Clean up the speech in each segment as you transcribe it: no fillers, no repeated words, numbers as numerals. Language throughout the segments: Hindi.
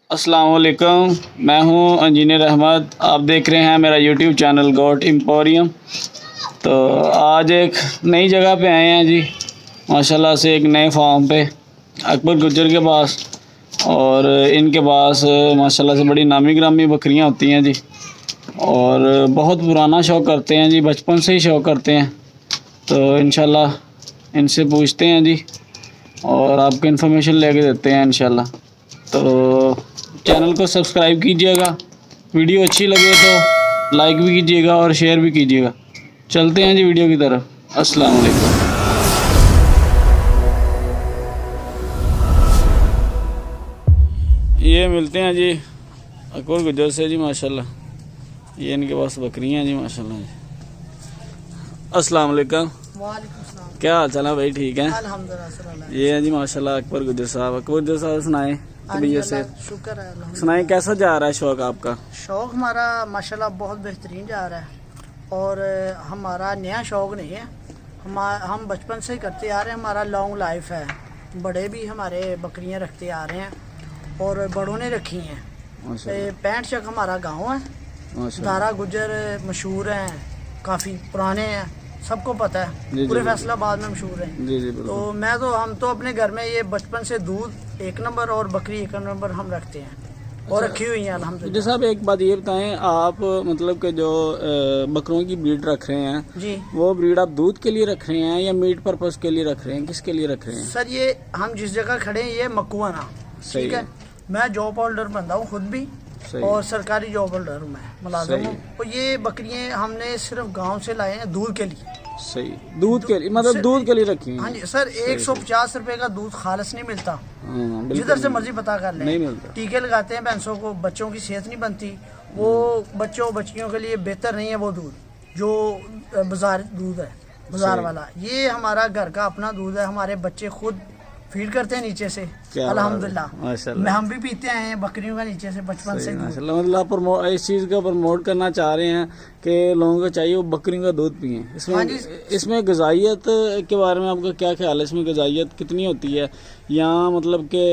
अस्सलाम वालेकुम, मैं हूं इंजीनियर अहमद। आप देख रहे हैं मेरा यूट्यूब चैनल गोट एम्पोरियम। तो आज एक नई जगह पे आए हैं जी, माशाल्लाह से एक नए फार्म पे अकबर गुज्जर के पास। और इनके पास माशाल्लाह से बड़ी नामी ग्रामी बकरियां होती हैं जी, और बहुत पुराना शौक़ करते हैं जी, बचपन से ही शौक़ करते हैं। तो इंशाल्लाह इनसे पूछते हैं जी और आपको इन्फॉर्मेशन लेके देते हैं इंशाल्लाह। तो चैनल को सब्सक्राइब कीजिएगा, वीडियो अच्छी लगे तो लाइक भी कीजिएगा और शेयर भी कीजिएगा। चलते हैं जी वीडियो की तरफ। अस्सलाम वालेकुम। ये मिलते हैं जी अकबर गुज्जर से जी, माशाल्लाह ये इनके पास बकरियां हैं जी, माशाल्लाह जी। अस्सलाम वालेकुम। क्या हाल चाल है भाई? ठीक है अल्हम्दुलिल्लाह। ये है जी माशाल्लाह अकबर गुज्जर साहब। अकबर गुज्जर साहब सुनाए तबीयत से, शुक्र है। सुनाए कैसा जा रहा है शौक आपका? शौक हमारा माशाल्लाह बहुत बेहतरीन जा रहा है, और हमारा नया शौक नहीं है। हम बचपन से ही करते आ रहे हैं, हमारा लॉन्ग लाइफ है। बड़े भी हमारे बकरियां रखते आ रहे हैं और बड़ों ने रखी हैं। 65 चक हमारा गांव है। दारा गुज्जर मशहूर हैं, काफ़ी पुराने हैं, सबको पता है, पूरे फैसलाबाद में मशहूर है। तो हम तो अपने घर में ये बचपन से दूध 1 नंबर और बकरी 1 नंबर हम रखते हैं और रखी हुई हैं अल्हम्दुलिल्लाह। साहब एक बात ये बताएं, आप मतलब कि जो बकरों की ब्रीड रख रहे हैं जी, वो ब्रीड आप दूध के लिए रख रहे हैं या मीट पर्पस के लिए रख रहे हैं, किसके लिए रख रहे हैं? सर ये हम जिस जगह खड़े हैं ये मकुआना, ठीक है। मैं जॉब होल्डर बंदा हूँ खुद भी, और सरकारी जॉब होल्डर हूँ, मैं मुलाजिम हूँ। तो ये बकरियाँ हमने सिर्फ गांव से लाए हैं दूध के लिए। सही, दूध के लिए मतलब दूध के लिए रखी हैं? हाँ जी सर। 150 रुपए का दूध खालस नहीं मिलता, जिधर से मर्जी पता कर लें, नहीं मिलता। टीके लगाते हैं भैंसों को, बच्चों की सेहत नहीं बनती, वो बच्चियों के लिए बेहतर नहीं है वो दूध जो बाजार दूध है, बाजार वाला। ये हमारा घर का अपना दूध है, हमारे बच्चे खुद फीड करते हैं नीचे से अल्हम्दुलिल्लाह। हम भी पीते हैं बकरियों का नीचे से बचपन से। मतलब आप इस चीज़ का प्रमोट करना चाह रहे हैं कि लोगों को चाहिए वो बकरियों का दूध पिए। इसमें ग़िज़ाइयत के बारे में आपका क्या ख्याल है? इसमें ग़िज़ाइयत कितनी होती है? या मतलब कि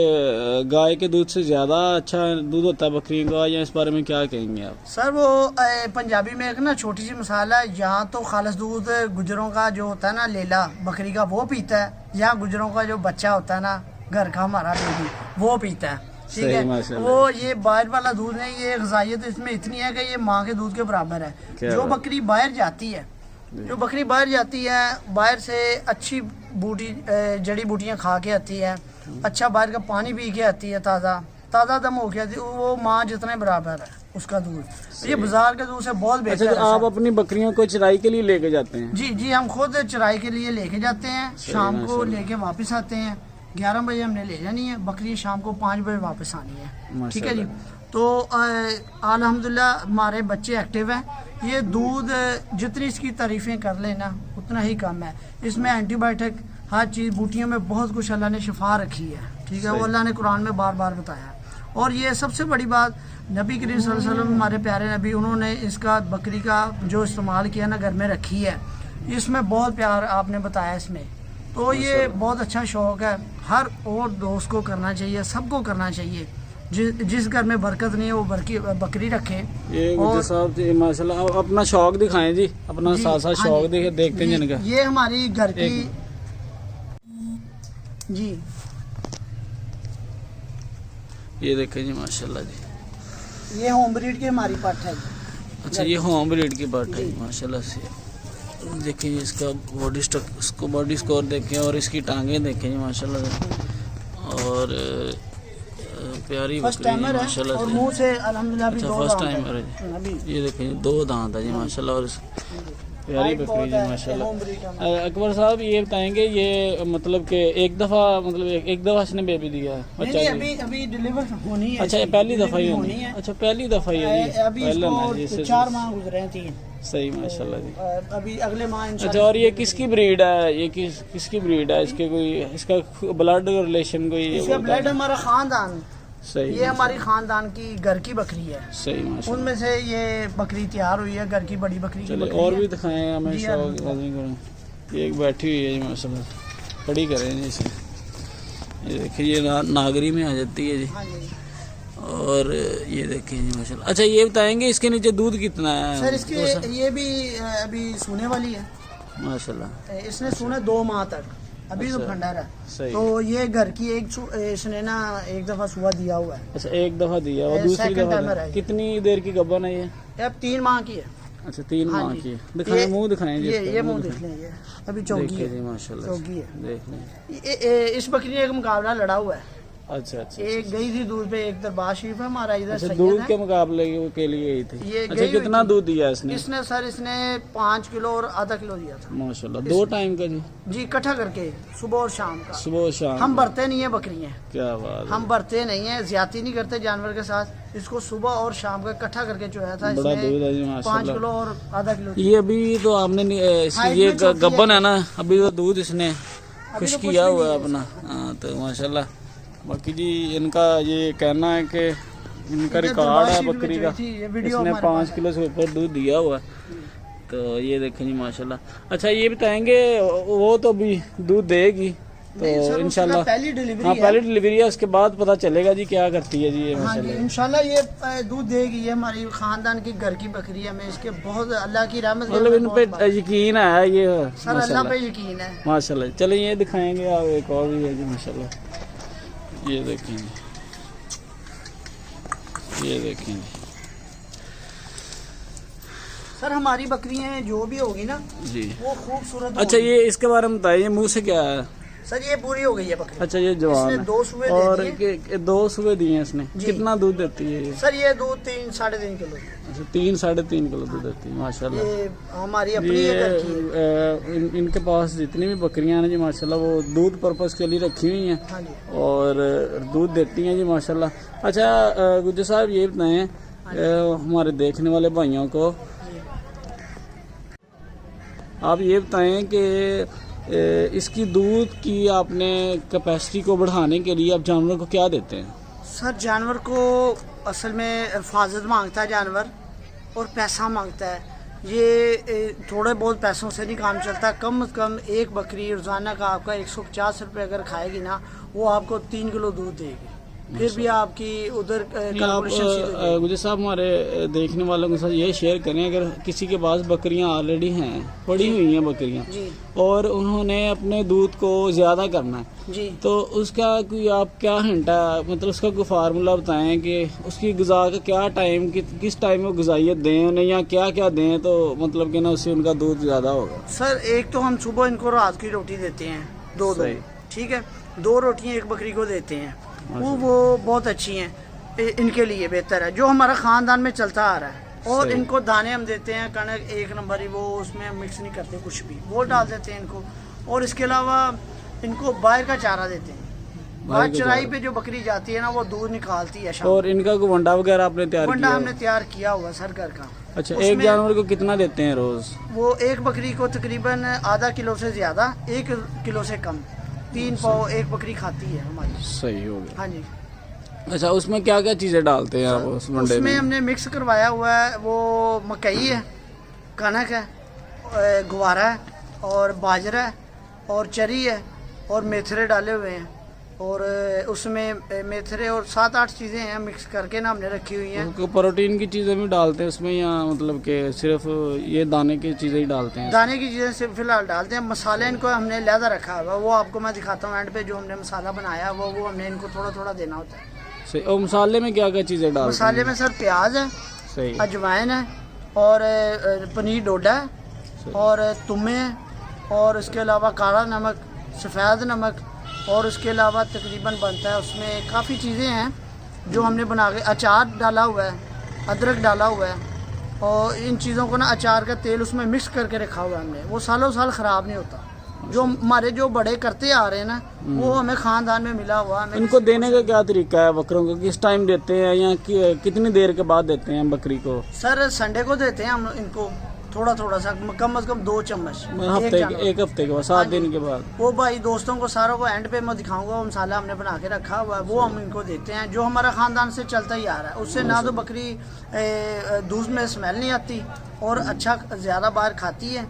गाय के दूध से ज़्यादा अच्छा दूध होता है बकरियों का, या इस बारे में क्या कहेंगे आप? सर वो पंजाबी में एक ना छोटी सी मिसाल है, यहाँ तो खालिस दूध गुजरों का जो होता है ना, लेला बकरी का, वो पीता है। यहाँ गुजरों का जो बच्चा होता है ना, घर का हमारा बेबी, वो पीता है, ठीक है। वो ये बाहर वाला दूध नहीं, ये ग़िज़ाइयत इसमें इतनी है कि ये माँ के दूध के बराबर है। जो बकरी बाहर जाती है, बाहर से अच्छी जड़ी बूटियाँ खा के आती है, अच्छा बाहर का पानी पी के आती है, ताज़ा दम हो के आती है, वो माँ जितने बराबर है उसका दूध। ये बाजार के दूध से बहुत बेहतर है। आप अपनी बकरियों को चराई के लिए लेके जाते हैं? जी, हम खुद चराई के लिए लेके जाते हैं, शाम को लेके वापस आते हैं। 11 बजे हमने ले जानी है बकरी, शाम को 5 बजे वापस आनी है, ठीक है जी। तो अल्हम्दुलिल्लाह हमारे बच्चे एक्टिव हैं। ये दूध जितनी इसकी तारीफ़ें कर लेना उतना ही कम है। इसमें एंटीबायोटिक हर चीज़, बूटियों में बहुत कुछ अल्लाह ने शिफा रखी है, ठीक है। वो अल्लाह ने कुरान में बार बार बताया। और ये सबसे बड़ी बात, नबी करीम सल्लल्लाहु अलैहि वसल्लम हमारे प्यारे नबी, उन्होंने इसका बकरी का जो इस्तेमाल किया ना, घर में रखी है, इसमें बहुत प्यार आपने बताया इसमें। तो ये बहुत अच्छा शौक़ है, हर और दोस्त को करना चाहिए, सबको करना चाहिए। जिस घर में बरकत नहीं है वो बकरी रखे। और साहब जी माशाल्लाह अपना शौक दिखाएं जी, अपना साथ शौक देखते हैं जिनका। ये हमारी घर की जी, ये देखें जी माशाल्लाह जी, ये होम ब्रीड की हमारी पट है। अच्छा, ये होम ब्रीड की पट है माशाल्लाह से। देखिए इसका बॉडी स्कोर देखें और इसकी टांगें देखें जी माशाल्लाह, और प्यारी बकरी है माशाल्लाह और मुंह से अल्हम्दुलिल्लाह भी फर्स्ट टाइमर है। ये देखें 2 दांत है जी माशाल्लाह, और प्यारी बकरी जी माशाल्लाह। अकबर साहब ये बताएंगे, ये मतलब कि एक दफ़ा इसने बेबी दिया है बच्चा? अभी डिलीवर होनी है। अच्छा, ये पहली दफ़ा ही होनी है? अच्छा, पहली दफ़ा ही है जी, अभी 4 माह गुजरे हैं, 3। सही माशाल्लाह जी, अभी अगले माह इंशाल्लाह। अच्छा, और ये किसकी ब्रीड है? ये किसकी ब्रीड है? इसके कोई इसका ब्लड रिलेशन कोई? इसका ब्लड हमारा खानदान, सही, ये हमारी खानदान की घर की बकरी है। सही माशाल्लाह, उनमें से ये बकरी तैयार हुई है, घर की बड़ी बकरी की बकरी। और भी दिखाएं हमें शौक। ये एक बैठी हुई है जी माशाल्लाह, खड़ी करें जी इसे। ये देखिए, ये नागरी में आ जाती है जी। और ये देखें जी माशाल्लाह। अच्छा ये बताएंगे इसके नीचे दूध कितना है? सर इसके ये भी अभी सोने वाली है माशाल्लाह। इसने सोना 2 माह तक, अभी तो भंडार है। सही। तो ये घर की इसने ना एक दफा सुबह दिया हुआ है। अच्छा एक दफा दिया और दूसरी second दफा timer है ये। कितनी देर की गब्बन है ये? अब 3 माह की है। अच्छा 3 हाँ माह जी। की है। दिखाएं मुंह दिखाएं जी इसका, ये मुंह देख लें, ये अभी चौकी देखिए जी है। माशाल्लाह चौकी है। देख लें। इस बकरी ने एक मुकाबला लड़ा हुआ है। अच्छा अच्छा एक गई थी दूध पे, एक दरबार शरीफ है हमारा इधर अच्छा सैयद दूध है। के मुकाबले के लिए गई थी। ये अच्छा गई हुई कितना थी। दूध दिया इसने? इसने 5 किलो और आधा किलो दिया था माशाल्लाह 2 टाइम का जी? जी, इकट्ठा करके सुबह और शाम का। सुबह और शाम हम का। भरते नहीं है बकरियां, क्या बात है। हम भरते नहीं है, ज्यादा नहीं करते जानवर के साथ। इसको सुबह और शाम का इकट्ठा करके जो है था बड़ा इसने दूध है जी 5 माशाल्लाह। किलो और आधा किलो। ये अभी तो आपने हाँ, ये इसमें चौकी गब्बन है। है ना, अभी तो दूध इसने तो खुश कुछ किया भी हुआ नहीं है है अपना। हाँ तो माशाल्लाह। बाकी जी इनका ये कहना है कि इनका इधर रिकॉर्ड है दरबार शरीफ बकरी में का, जो थी, ये वीडियो इसने हमारे 5 पास किलो से ऊपर दूध दिया हुआ है। तो ये देखें जी माशाल्लाह। अच्छा ये बताएंगे वो तो अभी दूध देगी तो नहीं, सर, इंशाल्लाह उसका पहली डिलीवरी हाँ है। पहली डिलीवरी है, उसके बाद पता चलेगा जी क्या करती है जी ये हाँ जी, माशाल्लाह। इंशाल्लाह ये दूध देगी। ये हमारी खानदान की घर की बकरी है। मैं इसके बहुत अल्लाह की रहमत है, मतलब मैं इन बहुत पे यकीन है ये सर अल्लाह माशाल्लाह पे यकीन है। माशाल्लाह। चलो ये दिखाएंगे आप, एक और भी है जी माशाल्लाह। ये देखेंगे, ये देखेंगे। सर हमारी बकरियां जो भी होगी ना जी वो खूबसूरत अच्छा होगी। ये इसके बारे में बताइए, मुंह से क्या है? सर ये पूरी हो गई है बकरी। अच्छा ये जवान इसने है। 2 सुबह दे और दिए। 2 सुबह दिए इसने। जी। कितना दूध देती है ये? सर ये दूध 3-3.5 किलो। अच्छा 3-3.5 किलो दूध देती है माशाल्लाह। ये हमारी अपनी ये है घर की है। इनके पास जितनी भी बकरियां हैं जी माशाल्लाह वो दूध पर्पस के लिए रखी हुई हैं हाँ जी। और दूध देती हैं जी माशाल्लाह। अच्छा गुज्जर साहब ये बताएं हमारे देखने वाले भाइयों को, आप ये बताएं कि इसकी दूध की आपने कैपेसिटी को बढ़ाने के लिए आप जानवर को क्या देते हैं? सर जानवर को असल में हिफाजत मांगता है जानवर और पैसा मांगता है। ये थोड़े बहुत पैसों से नहीं काम चलता। कम से कम एक बकरी रोजाना का आपका 150 रुपये अगर खाएगी ना, वो आपको 3 किलो दूध देगी। फिर भी आपकी उधर आप कैलकुलेशन गुजर साहब हमारे देखने वालों के साथ ये शेयर करें, अगर किसी के पास बकरियां ऑलरेडी हैं, पड़ी हुई हैं बकरियां जी और उन्होंने अपने दूध को ज़्यादा करना है जी। तो उसका कोई आप क्या हिंट है, मतलब उसका कोई फार्मूला बताएं कि उसकी ग़िज़ा का क्या टाइम किस टाइम में ग़िज़ाइयत दें उन्हें या क्या क्या दें तो मतलब कि ना उससे उनका दूध ज़्यादा होगा? सर एक तो हम सुबह इनको रात की रोटी देते हैं 2 सही। ठीक है, 2 रोटियां एक बकरी को देते हैं। वो बहुत अच्छी हैं, इनके लिए बेहतर है, जो हमारा ख़ानदान में चलता आ रहा है। और सही। इनको दाने हम देते हैं कणक 1 नंबर ही, वो उसमें मिक्स नहीं करते कुछ भी, वो डाल देते हैं इनको। और इसके अलावा इनको बाहर का चारा देते हैं। बाहर का चराई चारा। पे जो बकरी जाती है ना वो दूध निकालती है शाम और इनका कोई वंडा वगैरह आपने तैयार वंडा किया हमने हुआ? तैयार किया हुआ सर घर का। अच्छा उसमें- एक जानवर को कितना देते हैं रोज़? वो एक बकरी को तकरीबन आधा किलो से ज़्यादा, 1 किलो से कम, 3 पाव एक बकरी खाती है हमारी। सही हो गया। हाँ जी। अच्छा उसमें क्या क्या चीज़ें डालते हैं आप उस वनडे उसमें में? हमने मिक्स करवाया हुआ है, वो मकई है, कनक है, गुवारा है और बाजरा है और चरी है और मेथरे डाले हुए हैं। और उसमें मेथरे और 7-8 चीज़ें हैं मिक्स करके ना हमने रखी हुई हैं। उसको प्रोटीन की चीज़ें भी डालते हैं उसमें या मतलब कि सिर्फ ये दाने की चीज़ें ही डालते हैं? दाने की चीज़ें सिर्फ फिलहाल डालते हैं। मसाले इनको हमने लहदा रखा हुआ है, वो आपको मैं दिखाता हूँ एंड पे। जो हमने मसाला बनाया वो हमने इनको थोड़ा थोड़ा देना होता है। सही। और मसाले में क्या क्या चीज़ें डालते हैं? मसाले में सर प्याज है, सही अजवाइन है और पनीर डोडा है और तुम्बे हैं और इसके अलावा काला नमक, सफ़ेद नमक और उसके अलावा तकरीबन बनता है उसमें काफ़ी चीज़ें हैं जो हमने बना के। अचार डाला हुआ है, अदरक डाला हुआ है और इन चीज़ों को ना अचार का तेल उसमें मिक्स करके रखा हुआ है हमने। वो सालों साल ख़राब नहीं होता। जो हमारे जो बड़े करते आ रहे हैं ना वो हमें ख़ानदान में मिला हुआ है। इनको देने का क्या तरीका है? बकरों को किस टाइम देते हैं या कितनी देर के बाद देते हैं बकरी को? सर संडे को देते हैं हम इनको थोड़ा थोड़ा सा, कम से कम 2 चम्मच एक हफ्ते के बाद, 7 दिन के बाद। वो भाई दोस्तों को सारों को एंड पे मैं दिखाऊंगा, वो मसाला हमने बना के रखा हुआ है वो हम इनको देते हैं, जो हमारा ख़ानदान से चलता ही आ रहा है। उससे ना तो बकरी दूध में स्मेल नहीं आती और अच्छा ज़्यादा बार खाती है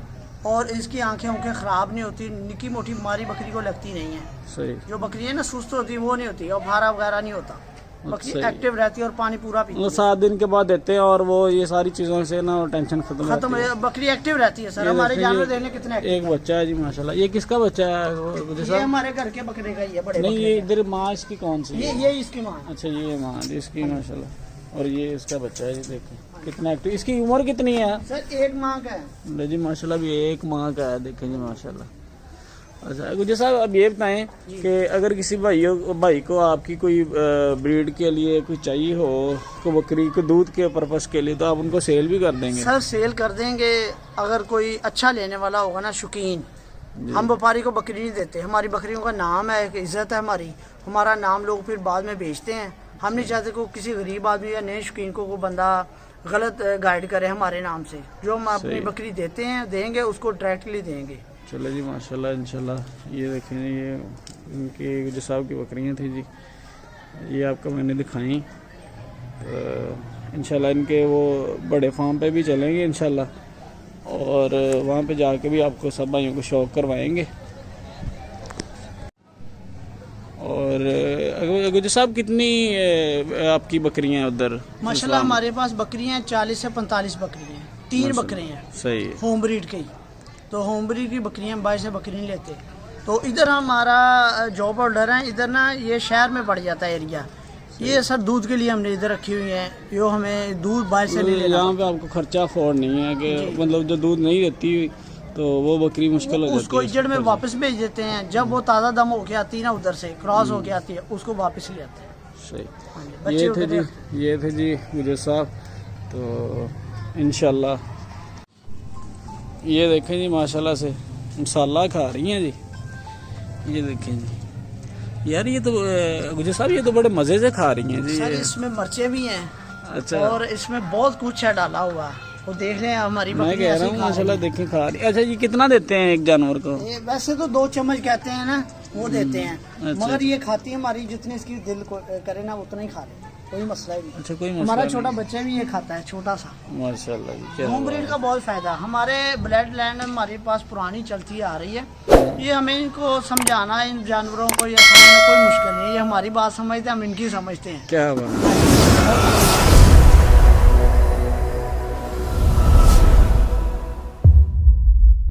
और इसकी आंखें ख़राब नहीं होती। निकी मोटी बीमारी बकरी को लगती नहीं है। सही। जो बकरी है ना सुस्त होती है वो नहीं होती और भारा वगैरह नहीं होता। बकरी अच्छा। एक्टिव रहती है और पानी पूरा पीती मतलब है। 7 दिन के बाद देते हैं और वो ये सारी चीज़ों से ना टेंशन खत्म खत्म रहती है। है, बकरी एक्टिव रहती है सर। ये हमारे देखिए, जानवर ये देखने कितने एक्टिव एक बच्चा है जी माशाल्लाह। ये किसका बच्चा है ये जैसा? हमारे घर के बकरे का ही है, बड़े नहीं, बकरे ये का। इधर माँ इसकी कौन सी है? ये इसकी माँ है। अच्छा, ये माँ जी इसकी माशाल्लाह। और ये इसका बच्चा है, ये देखिए कितना एक्टिव। इसकी उम्र कितनी है? सर 1 माह का है। जी माशाल्लाह, भी 1 माह का है, देखें जी माशाल्लाह। अच्छा गुजर साहब, अब ये बताएं कि अगर किसी भाई को आपकी कोई ब्रीड के लिए कुछ चाहिए हो, को बकरी को दूध के पर्पस के लिए, तो आप उनको सेल भी कर देंगे? सर सेल कर देंगे। अगर कोई अच्छा लेने वाला होगा ना, शौकीन, हम व्यापारी को बकरी नहीं देते। हमारी बकरियों का नाम है, एक इज्जत है हमारी। हमारा नाम लोग फिर बाद में बेचते हैं। हम नहीं चाहते को किसी गरीब आदमी या नए शौकीन को गलत गाइड करे हमारे नाम से। जो हम अपनी बकरी देते हैं, देंगे उसको डायरेक्टली देंगे। चलो जी माशाल्लाह, इंशाल्लाह। ये देखें, ये इनके गुजर साहब की बकरियां थी जी, ये आपको मैंने दिखाई। तो इंशाल्लाह इनके वो बड़े फार्म पे भी चलेंगे इंशाल्लाह, और वहाँ पे जाके भी आपको सब भाइयों को शौक करवाएंगे। और गुजर साहब, कितनी आपकी बकरियां हैं उधर? माशाल्लाह हमारे पास बकरियां 40 से 45 बकरियां हैं। 3 बकरे हैं सही है। होम ब्रीड की। तो होम ब्रीड की बकरियां 22 से बकरी नहीं लेते। तो इधर हमारा जॉब होल्डर है, इधर ना ये शहर में पड़ जाता है एरिया। ये सर दूध के लिए हमने इधर रखी हुई है। यो हमें दूध बाहर से नहीं लेना। यहाँ पे आपको खर्चा अफोर्ड नहीं है कि मतलब जो दूध नहीं देती तो वो बकरी मुश्किल हो जाती है। उसको इजड़ में वापस भेज देते हैं। जब वो ताज़ा दम होके आती है ना, उधर से क्रॉस होके आती है, उसको वापस ले आते हैं। सही। बच्चे ये थे जी गुजर साहब। तो इंशाल्लाह ये देखें जी माशाल्लाह से मसाला खा रही हैं जी। ये देखें जी यार, ये तो गुजर साहब ये तो बड़े मज़े से खा रही हैं जी। सर इसमें मिर्चें भी हैं। अच्छा। और इसमें बहुत कुछ है डाला हुआ। वो देख रहे हैं हमारी मैं बकरी कह रहा हूँ माशाल्लाह, देखें खा रही। अच्छा, ये कितना देते हैं एक जानवर को? ये वैसे तो 2 चम्मच कहते हैं ना, वो देते हैं। अच्छा। मगर ये खाती है हमारी, जितने इसकी दिल को करे ना उतना ही खा ले, कोई मसला ही नहीं। अच्छा, कोई मसला हमारा नहीं। छोटा बच्चा भी ये खाता है, छोटा सा। माशाल्लाह जी, क्या होम बात ब्रीड है। का बहुत फायदा। हमारे ब्लड लाइन हमारे पास पुरानी चलती आ रही है। ये हमें इनको समझाना, इन जानवरों को ये समझना कोई मुश्किल नहीं है। ये हमारी बात समझते हैं, हम इनकी समझते हैं। क्या बात है।